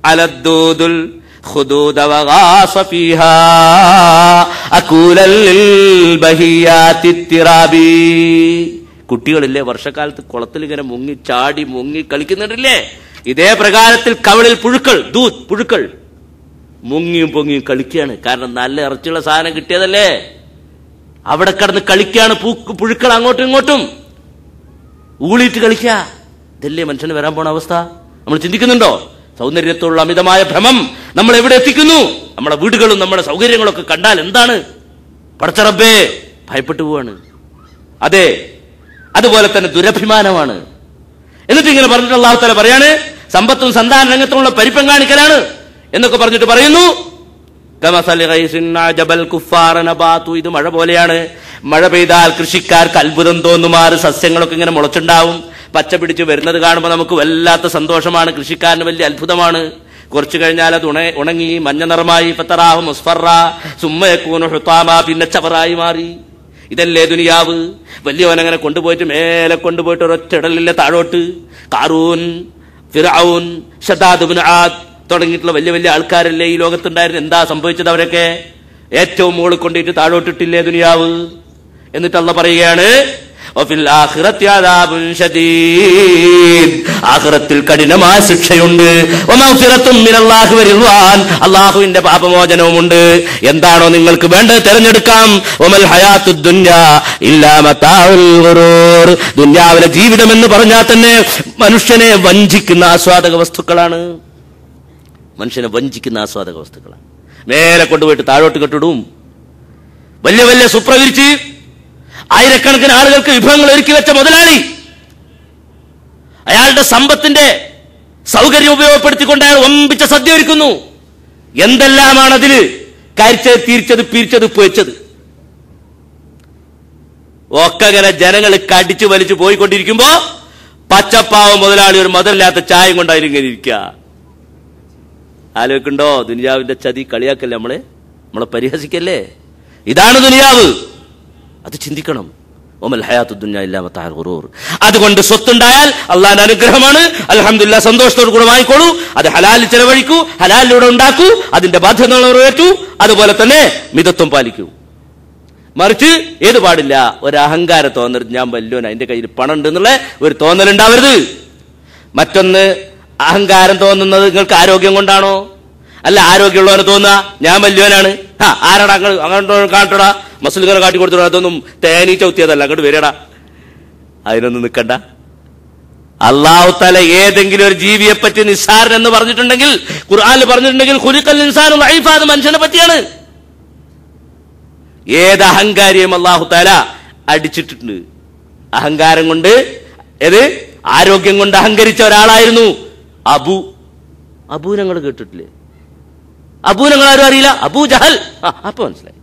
അലദ്ദൂദുൽ ഖുദൂദ വഗാസ ഫീഹാ അകൂലൽ ബഹിയാതി തിറാബി. കുട്ടികളില്ലേ വർഷക്കാലത്ത് കുളത്തിൽ ഇങ്ങനെ മുങ്ങി ചാടി മുങ്ങി കളിക്കുന്നുണ്ടല്ലേ, ഇതേ പ്രകാരത്തിൽ കവളിൽ പുഴുക്കൾ, ദൂത് പുഴുക്കൾ മുങ്ങിയും പൊങ്ങിയും കളിക്കുകയാണ്. കാരണം നല്ല ഇറച്ചിയുള്ള സാധനം കിട്ടിയതല്ലേ, അവിടെ കിടന്ന് കളിക്കുകയാണ് പുഴുക്കൾ, അങ്ങോട്ടും ഇങ്ങോട്ടും ഊളിയിട്ട് കളിക്കുക. ഇതല്ലേ മനുഷ്യന് വരാൻ പോണ അവസ്ഥ? നമ്മൾ ചിന്തിക്കുന്നുണ്ടോ? സൗന്ദര്യത്തോടുള്ള അമിതമായ ഭ്രമം നമ്മൾ എവിടെ എത്തിക്കുന്നു? നമ്മുടെ വീടുകളും നമ്മുടെ സൗകര്യങ്ങളൊക്കെ കണ്ടാൽ എന്താണ്? പടച്ച റബ്ബേ, ഭയപ്പെട്ടു പോവാണ്. അതെ, അതുപോലെ തന്നെ ദുരഭിമാനമാണ്. എന്നിട്ട് ഇങ്ങനെ പറഞ്ഞിട്ട് അല്ലാഹു തആല പറയാണ്, സമ്പത്തും സന്താന രംഗത്തുമുള്ള പരിപ്പം കാണിക്കലാണ് എന്നൊക്കെ പറഞ്ഞിട്ട് പറയുന്നു, ഇത് മഴ പോലെയാണ്. മഴ പെയ്താൽ കൃഷിക്കാർക്ക് അത്ഭുതം തോന്നുമാറ് സസ്യങ്ങളൊക്കെ ഇങ്ങനെ മുളച്ചുണ്ടാവും. പച്ച പിടിച്ച് വരുന്നത് കാണുമ്പോൾ നമുക്ക് വല്ലാത്ത സന്തോഷമാണ്, കൃഷിക്കാരന് വലിയ അത്ഭുതമാണ്. കുറച്ചു കഴിഞ്ഞാൽ അത് ഉണങ്ങി മഞ്ഞ നിറമായി, ഫതറാഹു മുസ്ഫറ സുമ്മ യകൂനു ഹുതാമ, പിന്നെ ചവറായി മാറി. ഇതല്ലേ ദുനിയാവ്? വലിയവനങ്ങനെ കൊണ്ടുപോയിട്ട് മേലെ കൊണ്ടുപോയിട്ട് ഒരൊറ്റടലില്ല താഴോട്ട്. ഖാറൂൻ, ഫിർഔൻ, ശദാദ് ഇബ്നു ആദ് തുടങ്ങിയിട്ടുള്ള വലിയ വലിയ ആൾക്കാരല്ലേ ഈ ലോകത്തുണ്ടായിരുന്നു. എന്താ സംഭവിച്ചത്? അവരൊക്കെ ഏറ്റവും മുകളിൽ കൊണ്ടിട്ട് താഴോട്ടിട്ടില്ലേ ദുനിയാവ്? എന്നിട്ട് അല്ലാഹു പറയുകയാണ്, ആഖിറത്തിൽ കഠിനമായ ശിക്ഷയുണ്ട്, അല്ലാഹുവിന്റെ പാപമോചനവുമുണ്ട്. എന്താണോ നിങ്ങൾക്ക് വേണ്ടത് തിരഞ്ഞെടുക്കാം. ദുനിയാവിലെ ജീവിതം എന്ന് പറഞ്ഞാൽ തന്നെ മനുഷ്യനെ വഞ്ചിക്കുന്ന ആസ്വാദക വസ്തുക്കളാണ്. മനുഷ്യനെ വഞ്ചിക്കുന്ന ആസ്വാദക വസ്തുക്കളാണ്. മേലെ കൊണ്ടുപോയിട്ട് താഴോട്ട് കെട്ടിടും. വലിയ വലിയ സുപ്രവിരിച്ച് ആയിരക്കണക്കിന് ആളുകൾക്ക് വിഭവങ്ങൾ ഒരുക്കി വെച്ച മുതലാളി അയാളുടെ സമ്പത്തിന്റെ സൗകര്യം ഉപയോഗപ്പെടുത്തിക്കൊണ്ട് അയാൾ വമ്പിച്ച സദ്യ ഒരുക്കുന്നു. എന്തെല്ലാമാണ് അതില് കരിച്ചത്, തീർച്ചത്, പീരിച്ചത്, പൊരിച്ചത് ഒക്കെ ഇങ്ങനെ ജനങ്ങൾ കടിച്ചു വലിച്ചു പോയിക്കൊണ്ടിരിക്കുമ്പോ പച്ചപ്പാവം മുതലാളി ഒരു മധുരമില്ലാത്ത ചായയും കൊണ്ടായിരിക്കും ഇങ്ങനെ ഇരിക്കുക. ആലോചിക്കണ്ടോ? ദുനിയാവിന്റെ ചതി കളിയാക്കല്ലേ, നമ്മളെ പരിഹസിക്കല്ലേ? ഇതാണ് ദുനിയാവ്. അത് ചിന്തിക്കണം. ഒമൽ ഹയാത്തു ദുനിയ ഇല്ലാ മതാഉൽ ഗുറൂർ. അതുകൊണ്ട് സ്വത്തുണ്ടായാൽ അള്ളാഹുവിന്റെ അനുഗ്രഹമാണ്. അൽഹംദുലില്ലാഹ്, സന്തോഷത്തോടു കൂടെ വാങ്ങിക്കോളൂ. അത് ഹലാലിൽ ചെലവഴിക്കൂ, ഹലാലിലൂടെ ഉണ്ടാക്കൂ, അതിന്റെ ബാധ്യത നിറവേറ്റൂ. അതുപോലെ തന്നെ മിതത്വം പാലിക്കൂ. മറിച്ച് ഏത് പാടില്ല? ഒരു അഹങ്കാരം തോന്നരുത്, ഞാൻ വല്യോന, എന്റെ കയ്യിൽ പണം ഉണ്ട് എന്നുള്ള ഒരു തോന്നലുണ്ടാവരുത്. മറ്റൊന്ന്, അഹങ്കാരം തോന്നുന്നത് നിങ്ങൾക്ക് ആരോഗ്യം കൊണ്ടാണോ? അല്ല, ആരോഗ്യമുള്ളവന് തോന്നുക ഞാൻ വല്യോനാണ്. ആരാടാ അങ്ങോട്ടോ കാട്ടോടാ, മസിലുകളെ കാട്ടി കൊടുത്തോടാ, അതൊന്നും തേനീ ചവിത്തിയതല്ല, അങ്ങോട്ട് വരടാ. അതിനൊന്നും നിൽക്കണ്ട. അല്ലാഹു തആല ഏതെങ്കിലും ഒരു ജീവിയെ പറ്റി നിസ്സാരൻ എന്ന് പറഞ്ഞിട്ടുണ്ടെങ്കിൽ, ഖുർആനിൽ പറഞ്ഞിട്ടുണ്ടെങ്കിൽ ഖുലിഖൽ ഇൻസാനു ദഈഫ, അത് മനുഷ്യനെ പറ്റിയാണ്. ഏത് അഹങ്കാരിയും അല്ലാഹു തആല അടിച്ചിട്ടുണ്ട്. അഹങ്കാരം കൊണ്ട്, ആരോഗ്യം കൊണ്ട് അഹങ്കരിച്ച ഒരാളായിരുന്നു അബൂ. ഞങ്ങൾ കേട്ടിട്ടില്ലേ? അബൂ ഞങ്ങൾ ആരും അറിയില്ല. അബൂ ജഹൽ. അപ്പൊ മനസ്സിലായി.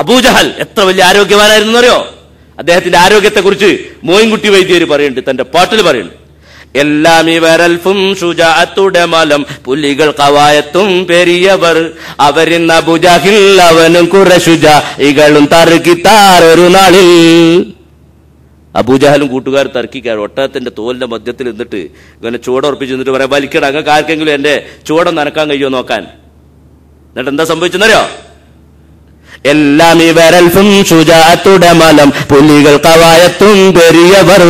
അബൂ ജഹൽ എത്ര വലിയ ആരോഗ്യവാനായിരുന്നു അറിയോ? അദ്ദേഹത്തിന്റെ ആരോഗ്യത്തെ കുറിച്ച് മോയിൻകുട്ടി വൈദ്യര് പറയുന്നുണ്ട്, തന്റെ പാട്ടിൽ പറയുന്നുണ്ട്, എല്ലാം ഇവരൽഫും ഷുജാഅത്തുടെ മലം, പുലികൾ കവായത്തും പെരിയവർ, അവരിന്ന് അബൂ ജഹൽ, അവനും കുറെ ഷുജാഇകളും തർക്കിത്താറൊരു നാളിൽ. അബൂജഹലും കൂട്ടുകാർ തർക്കിക്കാർ ഒട്ടകത്തിന്റെ തോലിന്റെ മധ്യത്തിൽ നിന്നിട്ട് ഇങ്ങനെ ചുവടുറപ്പിച്ച് നിന്നിട്ട് പറയാം, വലിക്കട, അങ്ങക്ക് ആർക്കെങ്കിലും എന്റെ ചുവടൊന്ന് നനക്കാൻ കഴിയുമോ നോക്കാൻ. എന്നിട്ട് എന്താ സംഭവിച്ചെന്നറിയോ? എല്ലാം ഇവരൽഫും ഷുജാഅത്തുടെ മലം, പുലികൾ കവായത്തും പെരിയവർ,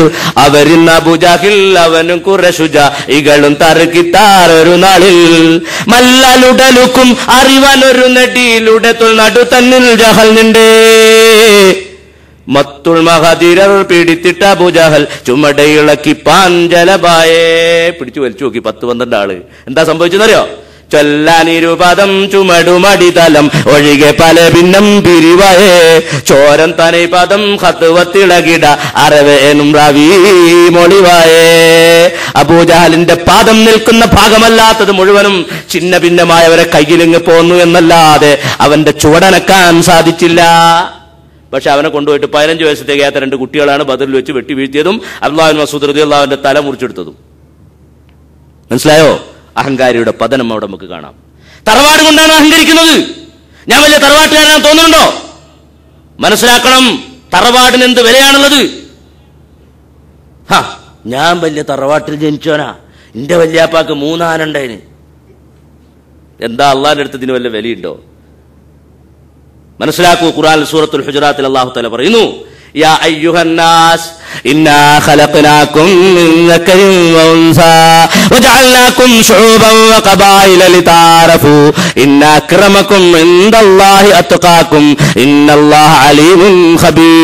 അവരിന്ന് അബൂ ജഹൽ, അവനും കുറെ ഷുജാഇകളും തർക്കിത്താറൊരു നാളിൽ. മല്ലലുടലുക്കും അറിവനൊരു നെടിയിലുടെ നടു തന്നിൽ ജഹൽ നിണ്ടേ, മത്തുൾ മഹദിരർ പിടിത്തിട്ട അബൂ ജഹൽ, ചുമടയിളക്കി പാഞ്ചലബായെ. പിടിച്ചു വലിച്ചു നോക്കി 10-12 ആള്. എന്താ സംഭവിച്ചെന്നറിയോ? ചൊല്ലാനിരുപദം ചുമടുമടിതലം ഒഴികെ പല ഭിന്നം പിരിവായേ, ചോരം തനൈ പദം ഹത്തുവത്തിളകിട അറവേനും റവീ മൊളിവായേ. അബൂ ജഹലിന്റെ പാദം നിൽക്കുന്ന ഭാഗമല്ലാത്തത് മുഴുവനും ചിന്ന ഭിന്നമായവരെ കയ്യിലിങ്ങ് പോന്നു എന്നല്ലാതെ അവന്റെ ചുവടനക്കാൻ സാധിച്ചില്ല. പക്ഷെ അവനെ കൊണ്ടുപോയിട്ട് 15 വയസ്സ് തികയാത്ത 2 കുട്ടികളാണ് ബദറിൽ വെച്ച് വെട്ടി വീഴ്ത്തിയതും അബ്ദുല്ലാഹ് ഇബ്നു മസ്ഊദ് റളിയല്ലാഹു അൻഹുവിന്റെ തല മുറിച്ചെടുത്തതും. മനസ്സിലായോ? അഹങ്കാരിയുടെ പതനം അവിടെ നമുക്ക് കാണാം. തറവാട് കൊണ്ടാണ് അഹങ്കരിക്കുന്നത്. ഞാൻ വലിയ തറവാട്ടുകാരനാണ് തോന്നുന്നുണ്ടോ? മനസ്സിലാക്കണം, തറവാടിന് എന്ത് വിലയാണുള്ളത്. ഞാൻ വലിയ തറവാട്ടിൽ ജനിച്ചവനാ, എന്റെ വല്യാപ്പാക്ക് 3 ആന ഉണ്ടായിന്. എന്താ അള്ളാഹിന്റെ അടുത്ത് ഇതിന് വല്ല വിലയുണ്ടോ? മനസ്സിലാക്കൂ. ഖുർആൻ സൂറത്തുൽ ഹുജറാത്തിൽ അല്ലാഹു തആല പറയുന്നു, യാ അയ്യുഹന്നാസ് ഇന്നാ ഖലഖനാകും മിൻ ദക്കരിൻ വഉൻസാ വജഅൽനാകും ശുഊബൻ വഖബായില ലിതഅറഫു ഇന്ന അക്രമകും ഇൻദല്ലാഹി അത്ഖാകും ഇന്നല്ലാഹ അലീമുൻ ഖബീർ.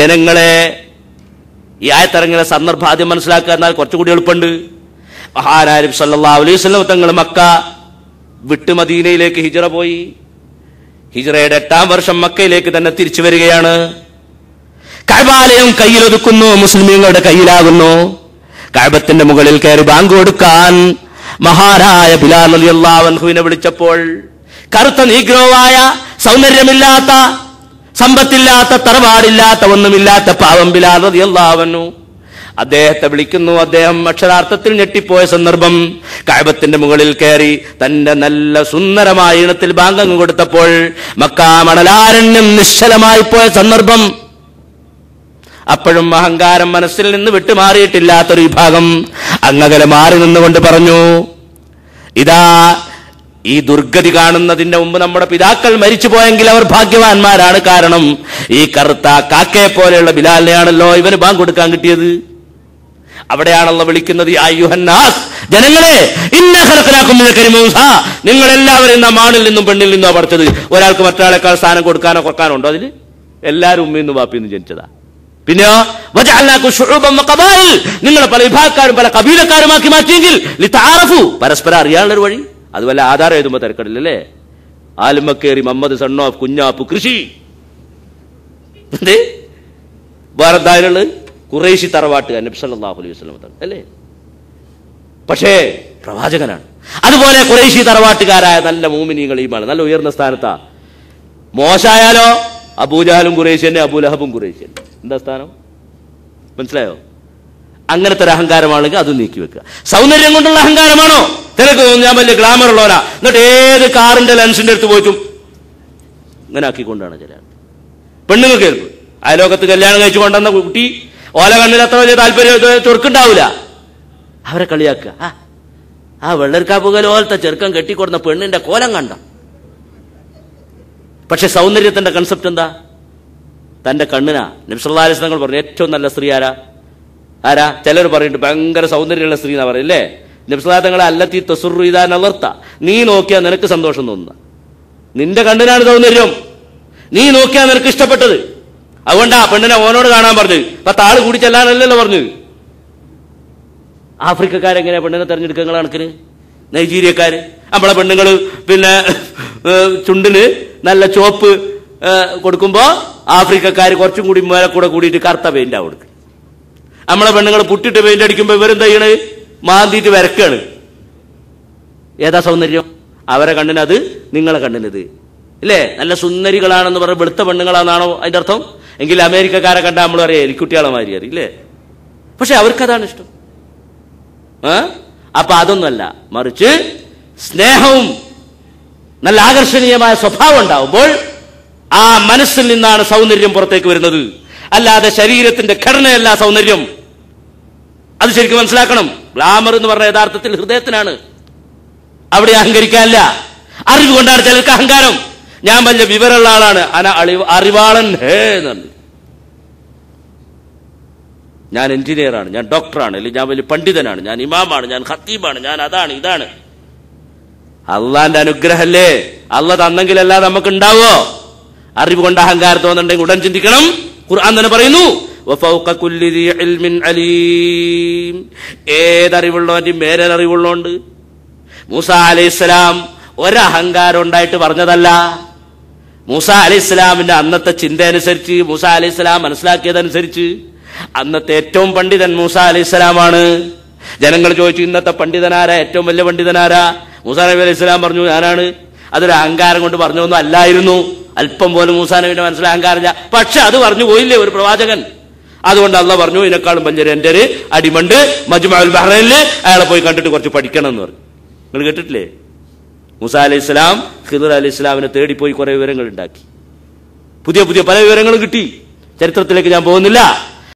ജനങ്ങളെ, ഈ ആയത്തിറങ്ങിയ സന്ദർഭം ആദ്യം മനസ്സിലാക്കുക. എന്നാൽ കുറച്ചുകൂടി എളുപ്പമുണ്ട്. മഹാനായ നബി സല്ലല്ലാഹു അലൈഹി വസല്ലം തങ്ങൾ മക്ക വിട്ട് മദീനയിലേക്ക് ഹിജ്റ പോയി. ഹിജ്റയുടെ 8ാം വർഷം മക്കയിലേക്ക് തന്നെ തിരിച്ചു വരികയാണ്. കഅബാലയം കയ്യിലൊതുക്കുന്നു, മുസ്ലിമീങ്ങളുടെ കയ്യിലാകുന്നു. കഅബത്തിന്റെ മുകളിൽ കയറി ബാങ്ക് കൊടുക്കാൻ മഹാനായ ബിലാൽ റളിയല്ലാഹു അൻഹുവിനെ വിളിച്ചപ്പോൾ കറുത്ത നീഗ്രോവായ, സൗന്ദര്യമില്ലാത്ത, സമ്പത്തില്ലാത്ത, തറവാടില്ലാത്ത, ഒന്നുമില്ലാത്ത പാവം ബിലാൽ റളിയല്ലാഹു അൻഹു അദ്ദേഹത്തെ വിളിക്കുന്നു. അദ്ദേഹം അക്ഷരാർത്ഥത്തിൽ ഞെട്ടിപ്പോയ സന്ദർഭം. കഅബത്തിന്റെ മുകളിൽ കയറി തന്റെ നല്ല സുന്ദരമായ ഈണത്തിൽ ബാങ്ക് കൊടുത്തപ്പോൾ മക്കാ മണലാരണ്യം നിശ്ചലമായി പോയ സന്ദർഭം. അപ്പോഴും അഹങ്കാരം മനസ്സിൽ നിന്ന് വിട്ടുമാറിയിട്ടില്ലാത്തൊരു വിഭാഗം അങ്ങകലെ മാറി നിന്നുകൊണ്ട് പറഞ്ഞു, ഇതാ ഈ ദുർഗതി കാണുന്നതിന്റെ മുമ്പ് നമ്മുടെ പിതാക്കൾ മരിച്ചു പോയെങ്കിൽ അവർ ഭാഗ്യവാന്മാരാണ്. കാരണം ഈ കറുത്ത കാക്കയെ പോലെയുള്ള ബിലാലിനെയാണല്ലോ ഇവന് ബാങ്ക് കൊടുക്കാൻ കിട്ടിയത്. അവിടെയാണല്ലോ വിളിക്കുന്നത്, യാ അയ്യുഹന്നാസ്, ജനങ്ങളെ, ഇന്നാ ഖലഖനാകും മിൻ ദക്കരിൻ വഉൻസാ, നിങ്ങളെല്ലാവരും നാം ആണിൽ നിന്നും പെണ്ണിൽ നിന്നോ പഠിച്ചത്. ഒരാൾക്ക് മറ്റൊരാളെക്കാൾ സ്ഥാനം കൊടുക്കാനോ കുറക്കാനോ ഉണ്ടോ? അതിൽ എല്ലാവരും ഉമ്മയിന്നും വാപ്പിന്നും ജനിച്ചതാ. പിന്നെയോ വജഅൽനാകും ശുഊബൻ വഖബായിൽ, നിങ്ങളെ പല വിഭാഗക്കാരും പല കബീലക്കാരുമാക്കി മാറ്റിയെങ്കിൽ ലിതഅറഫു, പരസ്പരം അറിയാനുള്ളൊരു വഴി. അതുപോലെ ആധാരം എഴുതുമ്പോൾ തിരക്കടില്ലല്ലേ? ആലുമക്കേറി മുഹമ്മദ് സൺ ഓഫ് കുഞ്ഞാപ്പു കൃഷി വേറെ എന്തായാലും ഖുറൈശി തറവാട്ടുകാരൻ നബി സല്ലല്ലാഹു അലൈഹി വസല്ലം അല്ലേ? പക്ഷേ പ്രവാചകനാണ്. അതുപോലെ ഖുറൈശി തറവാട്ടുകാരായ നല്ല മുഅ്മിനീങ്ങൾ, ഈമാൻ നല്ല ഉയർന്ന സ്ഥാനത്താ. മോശമായാലോ അബൂജഹലും ഖുറൈശി തന്നെ, അബൂലഹബും ഖുറൈശി തന്നെ. എന്താ സ്ഥാനം? മനസ്സിലായോ? അങ്ങനത്തെ ഒരു അഹങ്കാരമാണെങ്കിൽ അത് നീക്കി വെക്കുക. സൗന്ദര്യം കൊണ്ടുള്ള അഹങ്കാരമാണോ? തിരക്ക് തോന്നുന്നു ഞാൻ വലിയ ഗ്ലാമർ ഉള്ളവരാ, എന്നിട്ട് ഏത് കാറിന്റെ ലെൻസിന്റെ അടുത്ത് പോയിട്ടും ഇങ്ങനെ ആക്കിക്കൊണ്ടാണ് ചില പെണ്ണുങ്ങൾ കേൾക്കും. അയലോകത്ത് കല്യാണം കഴിച്ചു കൊണ്ടുവന്ന കുട്ടി ഓല കണ്ണിൽ അത്ര വലിയ താല്പര്യം ചൊറുക്കുണ്ടാവില്ല. അവരെ കളിയാക്കുക. ആ വെള്ളരിക്കാപ്പുകലോലത്തെ ചെറുക്കം കെട്ടിക്കൊടുന്ന പെണ്ണിന്റെ കോലം കണ്ട. പക്ഷെ സൗന്ദര്യത്തിന്റെ കൺസെപ്റ്റ് എന്താ? തന്റെ കണ്ണിനാ. നബി സല്ലല്ലാഹു അലൈഹി വസല്ലം പറഞ്ഞു ഏറ്റവും നല്ല സ്ത്രീ ആരാ? ചിലർ പറയുന്നുണ്ട് ഭയങ്കര സൗന്ദര്യമുള്ള സ്ത്രീ എന്നാ പറയില്ലേ? നബി സല്ലല്ലാഹു അലൈഹി വസല്ലം അല്ലത്തി തസുറു ഇദാ നളർത, നീ നോക്കിയാൽ നിനക്ക് സന്തോഷം തോന്നുന്ന നിന്റെ കണ്ണിനാണ് സൗന്ദര്യം. നീ നോക്കിയാൽ നിനക്ക് ഇഷ്ടപ്പെട്ടത്. അതുകൊണ്ടാ പെണ്ണിനെ ഓനോട് കാണാൻ പറഞ്ഞു. 10 ആള് കൂടി ചെല്ലാനല്ലല്ലോ പറഞ്ഞു. ആഫ്രിക്കക്കാരെങ്ങനെയാ പെണ്ണിനെ തെരഞ്ഞെടുക്കുക കണക്കിന്? നൈജീരിയക്കാര്. നമ്മളെ പെണ്ണുങ്ങൾ പിന്നെ ചുണ്ടിന് നല്ല ചോപ്പ് കൊടുക്കുമ്പോ ആഫ്രിക്കക്കാർ കുറച്ചും കൂടി മേലെ കൂടെ കൂടിയിട്ട് കറുത്ത പെയിന്റാ കൊടുക്കുക. നമ്മളെ പെണ്ണുങ്ങൾ പുട്ടിട്ട് പെയിന്റ് അടിക്കുമ്പോ ഇവരെന്താ ചെയ്യണ്? മാന്തിയിട്ട് വരക്കാണ്. ഏതാ സൗന്ദര്യം? അവരെ കണ്ണിനത്, നിങ്ങളെ കണ്ണിനത് ഇല്ലേ? നല്ല സുന്ദരികളാണെന്ന് പറഞ്ഞ വെളുത്ത പെണ്ണുങ്ങളാണെന്നാണോ അതിന്റെ അർത്ഥം? എങ്കിൽ അമേരിക്കക്കാരെ കണ്ടാൽ നമ്മൾ അറിയാം എലിക്കുട്ടികളെ മാതിരി അറിയില്ലേ? പക്ഷെ അവർക്കതാണ് ഇഷ്ടം. അപ്പൊ അതൊന്നുമല്ല, മറിച്ച് സ്നേഹവും നല്ല ആകർഷണീയമായ സ്വഭാവം ഉണ്ടാവുമ്പോൾ ആ മനസ്സിൽ നിന്നാണ് സൗന്ദര്യം പുറത്തേക്ക് വരുന്നത്. അല്ലാതെ ശരീരത്തിന്റെ ഘടനയല്ല സൗന്ദര്യം. അത് ശരിക്കും മനസ്സിലാക്കണം. ഗ്ലാമർ എന്ന് പറഞ്ഞ യഥാർത്ഥത്തിൽ ഹൃദയത്തിനാണ്. അവിടെ അഹങ്കരിക്കാനല്ല. അറിവ് കൊണ്ടാണ് ചിലർക്ക് അഹങ്കാരം. ഞാൻ വലിയ വിവരമുള്ള ആളാണ്, അറിവാളൻ ഹേ എന്നു. ഞാൻ എഞ്ചിനീയറാണ്, ഞാൻ ഡോക്ടറാണ്, അല്ലെങ്കിൽ ഞാൻ വലിയ പണ്ഡിതനാണ്, ഞാൻ ഇമാമാണ്, ഞാൻ ഖത്തീബാണ്, ഞാൻ അതാണ് ഇതാണ്. അള്ളാന്റെ അനുഗ്രഹല്ലേ? അള്ള തന്നെങ്കിലല്ലാതെ നമുക്ക് ഉണ്ടാവോ? അറിവ് കൊണ്ട് അഹങ്കാരം തോന്നുന്നുണ്ടെങ്കിൽ ഉടൻ ചിന്തിക്കണം. ഖുർആൻ തന്നെ പറയുന്നു, വഫൗക കുല്ലി ദീ ഇൽമിൻ അലീം, ഏതറിവുള്ളവന്റെയും മേലറിവുള്ളോണ്ട്. മൂസാ അലൈഹിസ്സലാം ഒരഹങ്കാരം ഉണ്ടായിട്ട് പറഞ്ഞതല്ല. മൂസാ അലൈഹിസ്സലാമിന്റെ അന്നത്തെ ചിന്ത അനുസരിച്ച്, മൂസാ അലൈഹിസ്സലാം മനസ്സിലാക്കിയതനുസരിച്ച് അന്നത്തെ ഏറ്റവും പണ്ഡിതൻ മൂസാ അലൈഹിസ്സലാമാണ്. ജനങ്ങൾ ചോദിച്ചു, ഇന്നത്തെ പണ്ഡിതനാരാ? ഏറ്റവും വലിയ പണ്ഡിതനാരാ? മൂസാ നബി അലൈഹിസ്സലാം പറഞ്ഞു, ഞാനാണ്. അതൊരു അഹങ്കാരം കൊണ്ട് പറഞ്ഞൊന്നും അല്ലായിരുന്നു. അല്പം പോലും മൂസാ നബിയുടെ മനസ്സിൽ അഹങ്കാരമില്ല. പക്ഷെ അത് പറഞ്ഞു പോയില്ലേ ഒരു പ്രവാചകൻ. അതുകൊണ്ട് അള്ളാഹ് പറഞ്ഞു, ഇതിനേക്കാളും വലിയൊരു എൻ്റെ ഒരു അടിമണ്ട് മജ്മഉൽ ബഹ്റൈനിൽ, അയാളെ പോയി കണ്ടിട്ട് കുറച്ച് പഠിക്കണം എന്ന് പറഞ്ഞു. നിങ്ങൾ കേട്ടിട്ടില്ലേ? മൂസാ അലൈഹിസ്സലാം ഖിദ്ർ അലൈഹിസ്സലാമിനെ തേടിപ്പോയി കുറെ വിവരങ്ങൾ ഉണ്ടാക്കി. പുതിയ പുതിയ പല വിവരങ്ങളും കിട്ടി. ചരിത്രത്തിലേക്ക് ഞാൻ പോകുന്നില്ല.